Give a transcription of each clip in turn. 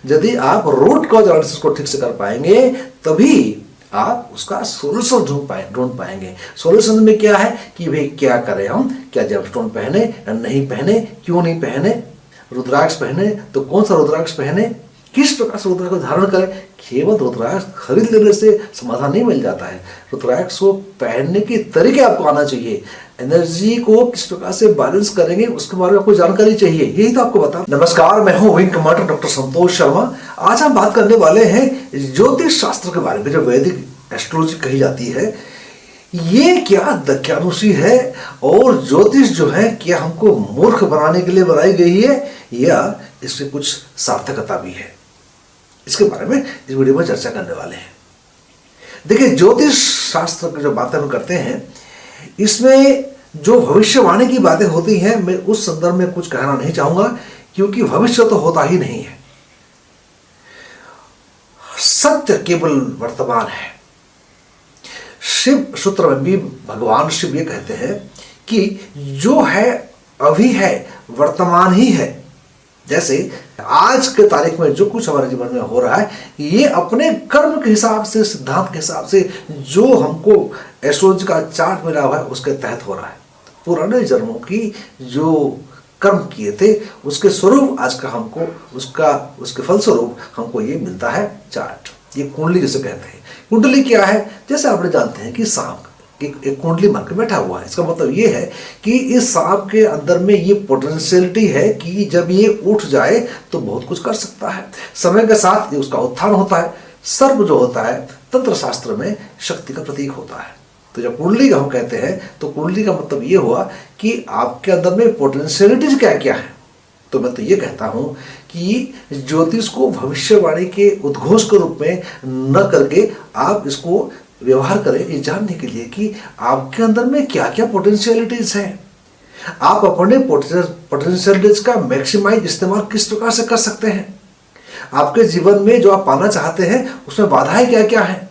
यदि आप root cause analysis को ठीक से कर पाएंगे तभी आप उसका सोल्यूशन ढूंढ पाएंगे। सोल्यूशन में क्या है कि भाई क्या करें हम, क्या जेमस्टोन पहने या नहीं पहने, क्यों नहीं पहने, रुद्राक्ष पहने तो कौन सा रुद्राक्ष पहने, किस प्रकार से रुद्राक्ष को धारण करें। केवल रुद्राक्ष खरीद लेने से समाधान नहीं मिल जाता है, रुद्राक्ष को पहनने के तरीके आपको आना चाहिए, एनर्जी को किस प्रकार से बैलेंस करेंगे उसके बारे में आपको जानकारी चाहिए, यही तो आपको बता। नमस्कार, मैं हूं wing commander doctor Santosh Sharma. आज हम बात करने वाले हैं ज्योतिष शास्त्र के बारे में। जो वैदिक एस्ट्रोलॉजी कही जाती है ये क्या दक्यानुसी है और ज्योतिष जो है क्या हमको मूर्ख बनाने के लिए बनाई गई है या इसमें कुछ सार्थकता भी है, इसके बारे में इस वीडियो में चर्चा करने वाले हैं। देखिए, ज्योतिष शास्त्र की जो बातें हम करते हैं इसमें जो भविष्यवाणी की बातें होती हैं मैं उस संदर्भ में कुछ कहना नहीं चाहूंगा, क्योंकि भविष्य तो होता ही नहीं है। सत्य केवल वर्तमान है। शिव सूत्र में भी भगवान शिव ये कहते हैं कि जो है अभी है, वर्तमान ही है। जैसे आज के तारीख में जो कुछ हमारे जीवन में हो रहा है ये अपने कर्म के हिसाब से, सिद्धांत के हिसाब से जो हमको एस्ट्रोलॉजी का चार्ट मिला हुआ है उसके तहत हो रहा है। पुराने जन्मों की जो कर्म किए थे उसके स्वरूप आज का हमको उसके फलस्वरूप हमको ये मिलता है चार्ट। ये कुंडली जिसे कहते हैं। कुंडली क्या है? जैसे आपने जानते हैं कि सांप एक कुंडली मान के बैठा हुआ है। इसका मतलब ये है कि इस सांप के अंदर में ये पोटेंशियलिटी है कि जब ये उठ जाए तो बहुत कुछ कर सकता है। समय के साथ ये उसका उत्थान होता है। सर्प जो होता है तंत्र शास्त्र में शक्ति का प्रतीक होता है। तो जब कुंडली का हम कहते हैं तो कुंडली का मतलब ये हुआ कि आपके अंदर में पोटेंशियलिटीज क्या क्या है। तो मैं तो ये कहता हूं कि ज्योतिष को भविष्यवाणी के उद्घोष के रूप में न करके आप इसको व्यवहार करें ये जानने के लिए कि आपके अंदर में क्या क्या पोटेंशियलिटीज हैं। आप अपने पोटेंशियलिटीज का मैक्सिमाइज इस्तेमाल किस प्रकार से कर सकते हैं। आपके जीवन में जो आप पाना चाहते हैं उसमें बाधाएं क्या क्या हैं।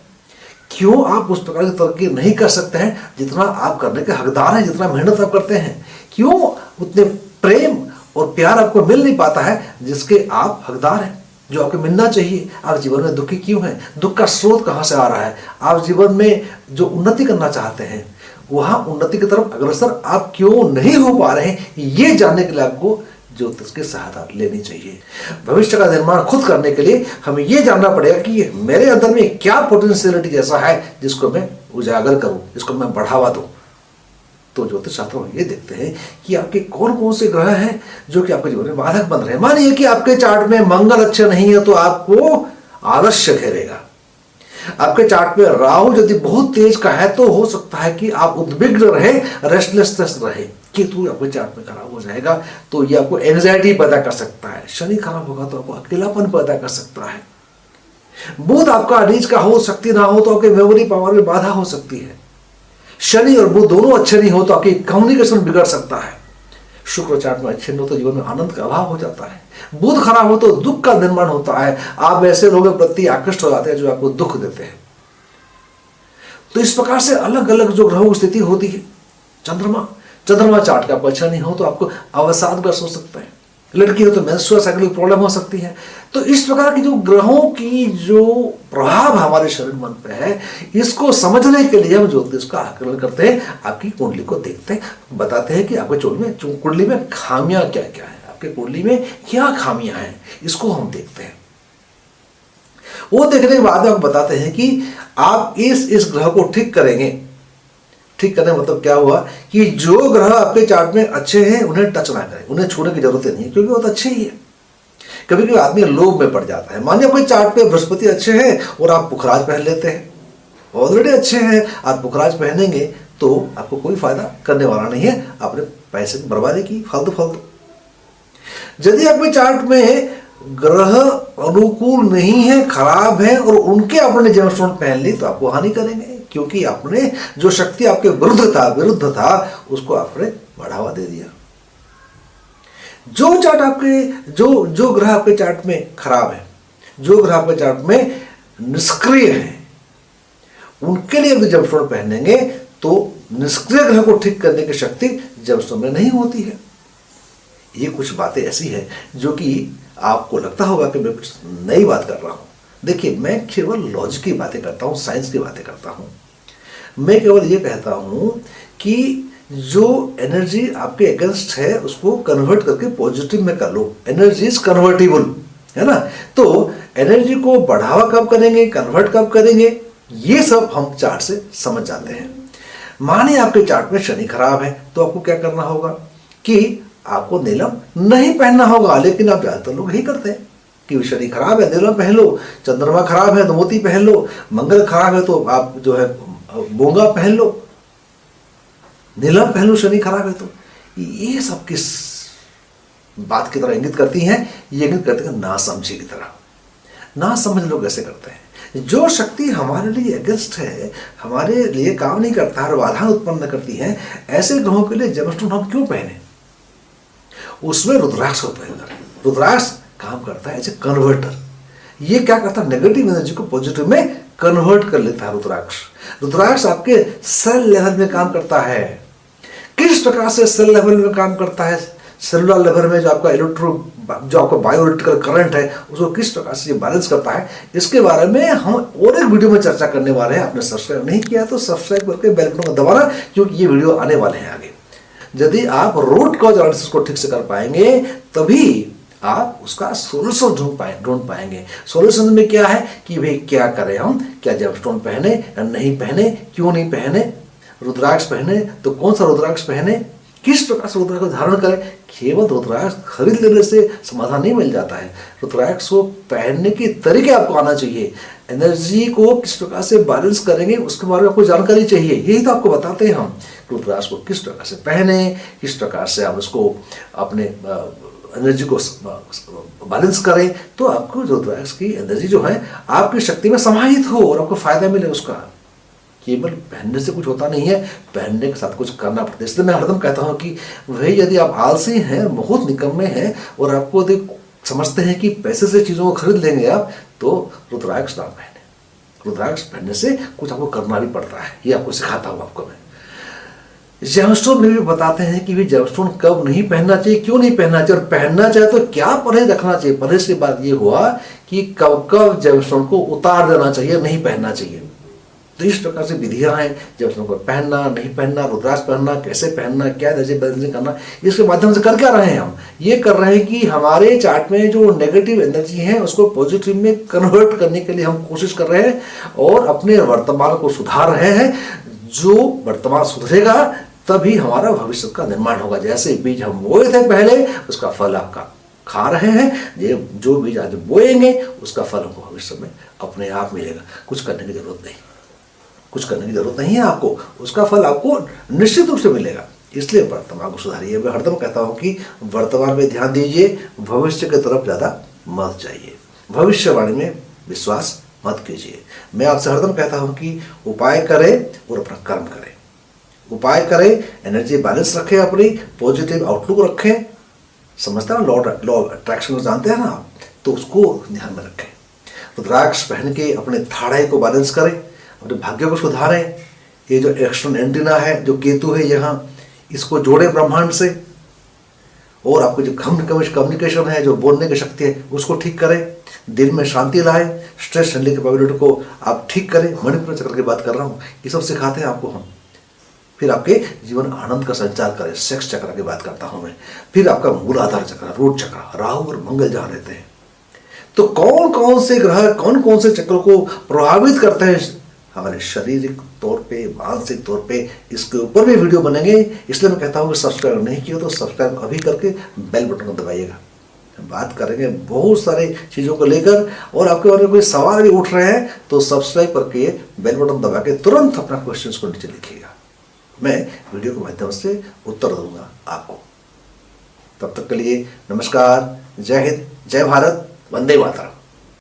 क्यों आप उस प्रकार की तरक्की नहीं कर सकते हैं जितना आप करने के हकदार हैं, जितना मेहनत आप करते हैं। क्यों उतने प्रेम और प्यार आपको मिल नहीं पाता है जिसके आप हकदार हैं, जो आपको मिलना चाहिए। आप जीवन में दुखी क्यों हैं? दुख का स्रोत कहाँ से आ रहा है? आप जीवन में जो उन्नति करना चाहते हैं वहाँ उन्नति की तरफ अग्रसर आप क्यों नहीं हो पा रहे हैं, ये जानने के लिए आपको ज्योतिष की सहायता लेनी चाहिए। भविष्य का निर्माण खुद करने के लिए हमें ये जानना पड़ेगा कि मेरे अंदर में क्या पोटेंशियलिटी ऐसा है जिसको मैं उजागर करूँ, जिसको मैं बढ़ावा दूँ। तो ज्योतिष शास्त्र में ये देखते हैं कि आपके कौन कौन से ग्रह हैं जो कि आपके जीवन में बाधक बन रहे हैं। मानिए कि आपके चार्ट में मंगल अच्छे नहीं है तो आपको आलस्य घेरेगा। आपके चार्ट में राहु यदि बहुत तेज का है तो हो सकता है कि आप उद्विग्न रहे, रेस्टलेसनेस रहे। केतु आपके चार्ट में खराब हो जाएगा तो ये आपको एंजाइटी पैदा कर सकता है। शनि खराब होगा तो आपको अकेलापन पैदा कर सकता है। बुध आपका नीच का हो, शक्ति ना हो तो आपके मेमोरी पावर में बाधा हो सकती है। शनि और बुध दोनों अच्छे नहीं हो तो आपकी कम्युनिकेशन बिगड़ सकता है। शुक्र चार्ट में अच्छे नहीं हो तो जीवन में आनंद का अभाव हो जाता है। बुध खराब हो तो दुख का निर्माण होता है। आप ऐसे लोगों के प्रति आकृष्ट हो जाते हैं जो आपको दुख देते हैं। तो इस प्रकार से अलग अलग जो ग्रहों की स्थिति होती है। चंद्रमा चार्ट का आपको अच्छा नहीं हो तो आपको अवसादग्रस्त हो सकता है। लड़की हो तो मेंस्ट्रुअल साइकिल की प्रॉब्लम हो सकती है। तो इस प्रकार की जो ग्रहों की जो प्रभाव हमारे शरीर मन पे है इसको समझने के लिए हम ज्योतिष का आकलन करते हैं। आपकी कुंडली को देखते हैं, बताते हैं कि आपके कुंडली में खामियां क्या क्या है, आपके कुंडली में क्या खामियां हैं, इसको हम देखते हैं। वो देखने के बाद आपको बताते हैं कि आप इस ग्रह को ठीक करेंगे। ठीक करने मतलब क्या हुआ कि जो ग्रह आपके चार्ट में अच्छे हैं उन्हें टच ना करें, उन्हें छूने की जरूरत नहीं है, क्योंकि वो तो अच्छे ही है। कभी कभी आदमी लोभ में पड़ जाता है। मानिए आपके चार्ट पे बृहस्पति अच्छे हैं और आप पुखराज पहन लेते हैं। ऑलरेडी अच्छे हैं, आप पुखराज पहनेंगे तो आपको कोई फायदा करने वाला नहीं है, आपने पैसे की बर्बादी की फालतू। यदि आपके चार्ट में ग्रह अनुकूल नहीं है, खराब है और उनके अपने जेमस्टोन पहन ली तो आपको हानि करेंगे, क्योंकि आपने जो शक्ति आपके विरुद्ध था उसको आपने बढ़ावा दे दिया। जो चार्ट आपके जो ग्रह आपके चार्ट में खराब है, जो ग्रह आपके चार्ट में निष्क्रिय है, उनके लिए यदि जेमस्टोन पहनेंगे तो निष्क्रिय ग्रह को ठीक करने की शक्ति जेमस्टोन में नहीं होती है। ये कुछ बातें ऐसी है जो कि आपको लगता होगा कि मैं कुछ नई बात कर रहा हूँ। देखिए, मैं केवल लॉजिक की बातें करता हूँ, साइंस की बातें करता हूँ। मैं केवल ये कहता हूँ कि जो एनर्जी आपके अगेंस्ट है उसको कन्वर्ट करके पॉजिटिव में कर लो। एनर्जी इज कन्वर्टिबल, है ना। तो एनर्जी को बढ़ावा कब करेंगे, कन्वर्ट कब करेंगे, ये सब हम चार्ट से समझ जाते हैं। माने आपके चार्ट में शनि खराब है तो आपको क्या करना होगा कि आपको नीलम नहीं पहनना होगा। लेकिन आप ज्यादातर लोग यही करते हैं कि शनि खराब है नीलम पहन लो, चंद्रमा खराब है तो मोती पहन लो, मंगल खराब है तो आप जो है बोंगा पहन लो, नीलम पहन लो शनि खराब है तो। ये सब किस बात की तरह इंगित करती हैं? ये इंगित करती है नासमझी की तरह। नासमझ लोग ऐसे करते हैं। जो शक्ति हमारे लिए अगेंस्ट है, हमारे लिए काम नहीं करता है और बाधा उत्पन्न करती है, ऐसे ग्रहों के लिए जेमस्टोन हम क्यों पहने? उसमें रुद्राक्ष को पहन करें। रुद्राक्ष काम करता है एज ए कन्वर्टर। ये क्या करता है? नेगेटिव एनर्जी को पॉजिटिव में कन्वर्ट कर लेता है रुद्राक्ष। रुद्राक्ष आपके सेल लेवल में काम करता है। किस प्रकार से सेल लेवल में काम करता है? सेलुलर लेवल में जो आपका जो आपका बायोइलेक्ट्रिकल करंट है उसको किस प्रकार से ये बैलेंस करता है, इसके बारे में हम और एक वीडियो में चर्चा करने वाले हैं। आपने सब्सक्राइब नहीं किया तो सब्सक्राइब करके बेल बटन को दबाना, क्योंकि ये वीडियो आने वाले हैं आगे। यदि आप रूट कॉज एनालिसिस को ठीक से कर पाएंगे तभी आप उसका सोल्यूशन ढूंढ पाएंगे। सोल्यूशन में क्या है कि भाई क्या करें हम, क्या जेमस्टोन पहने या नहीं पहने, क्यों नहीं पहने, रुद्राक्ष पहने तो कौन सा रुद्राक्ष पहने, किस प्रकार से रुद्राक्ष को धारण करें। केवल रुद्राक्ष खरीद लेने से समाधान नहीं मिल जाता है। रुद्राक्ष को पहनने के तरीके आपको आना चाहिए। एनर्जी को किस प्रकार से बैलेंस करेंगे उसके बारे में आपको जानकारी चाहिए। यही तो आपको बताते हैं हम। रुद्राक्ष को किस प्रकार से पहने, किस प्रकार से आप उसको अपने एनर्जी को बैलेंस करें तो आपको रुद्राक्ष की एनर्जी जो है आपकी शक्ति में समाहित हो और आपको फायदा मिले उसका। केवल पहनने से कुछ होता नहीं है, पहनने के साथ कुछ करना पड़ता है। इसलिए मैं हरदम कहता हूँ कि भाई यदि आप आलसी हैं, बहुत निकम्मे हैं और आपको यदि समझते हैं कि पैसे से चीज़ों को खरीद लेंगे आप, तो रुद्राक्ष ना पहने। रुद्राक्ष पहनने से कुछ आपको करना भी पड़ता है। ये आपको सिखाता हूँ आपको मैं। जेमस्टोन में भी बताते हैं कि भाई जेमस्टोन कब नहीं पहनना चाहिए, क्यों नहीं पहनना चाहिए, और पहनना चाहिए तो क्या परहेज रखना चाहिए। परहेज की बात ये हुआ कि कब कब जेमस्टोन को उतार देना चाहिए, नहीं पहनना चाहिए। तो इस प्रकार से विधियां हैं जेमस्टोन को पहनना, नहीं पहनना, रुद्राक्ष पहनना, कैसे पहनना, क्या एनर्जी बैलेंसिंग करना। इसके माध्यम से कर क्या रहे हैं हम? ये कर रहे हैं कि हमारे चार्ट में जो नेगेटिव एनर्जी है उसको पॉजिटिव में कन्वर्ट करने के लिए हम कोशिश कर रहे हैं और अपने वर्तमान को सुधार रहे हैं। जो वर्तमान सुधरेगा तभी हमारा भविष्य का निर्माण होगा। जैसे बीज हम बोए थे पहले, उसका फल आपका खा रहे हैं। ये जो बीज आज बोएंगे उसका फल हमको भविष्य में अपने आप मिलेगा। कुछ करने की जरूरत नहीं, कुछ करने की जरूरत नहीं है आपको, उसका फल आपको निश्चित रूप से मिलेगा। इसलिए वर्तमान को सुधारिए। मैं हरदम कहता हूं कि वर्तमान में ध्यान दीजिए, भविष्य की तरफ ज्यादा मत जाइए, भविष्यवाणी में विश्वास मत कीजिए। मैं आपसे हरदम कहता हूं कि उपाय करें और अपना कर्म करें। उपाय करें, एनर्जी बैलेंस रखें, अपनी पॉजिटिव आउटलुक रखें। समझते हैं ना, लॉ ऑफ अट्रैक्शन को जानते हैं ना आप, तो उसको ध्यान में रखें। रुद्राक्ष पहन के अपने थाड़े को बैलेंस करें, अपने भाग्य को सुधारें। ये जो एक्सटर्नल एंटीना है, जो केतु है यहाँ, इसको जोड़े ब्रह्मांड से, और आपको जो कम्युनिकेशन है, जो बोलने की शक्ति है, उसको ठीक करें। दिल में शांति लाएं, स्ट्रेस हैंडलिंग कैपेबिलिटी को आप ठीक करें। मणिपुर चक्र की बात कर रहा हूँ, ये सब सिखाते हैं आपको हम। फिर आपके जीवन आनंद का संचार करें। सेक्स चक्र की बात करता हूं मैं। फिर आपका मूलाधार चक्र, रूट चक्र, राहु और मंगल जहां रहते हैं, तो कौन कौन से ग्रह कौन कौन से चक्र को प्रभावित करते हैं हमारे शारीरिक तौर पे, मानसिक तौर पे, इसके ऊपर भी वीडियो बनेंगे। इसलिए मैं कहता हूं कि सब्सक्राइब नहीं किया तो सब्सक्राइब अभी करके बेल बटन को दबाइएगा। बात करेंगे बहुत सारी चीज़ों को लेकर, और आपके बारे में कोई सवाल भी उठ रहे हैं तो सब्सक्राइब करके बेल बटन दबा के तुरंत अपना क्वेश्चन को नीचे लिखिएगा। मैं वीडियो के माध्यम से उत्तर दूंगा आपको। तब तक के लिए नमस्कार, जय हिंद, जय भारत, वंदे मातरम।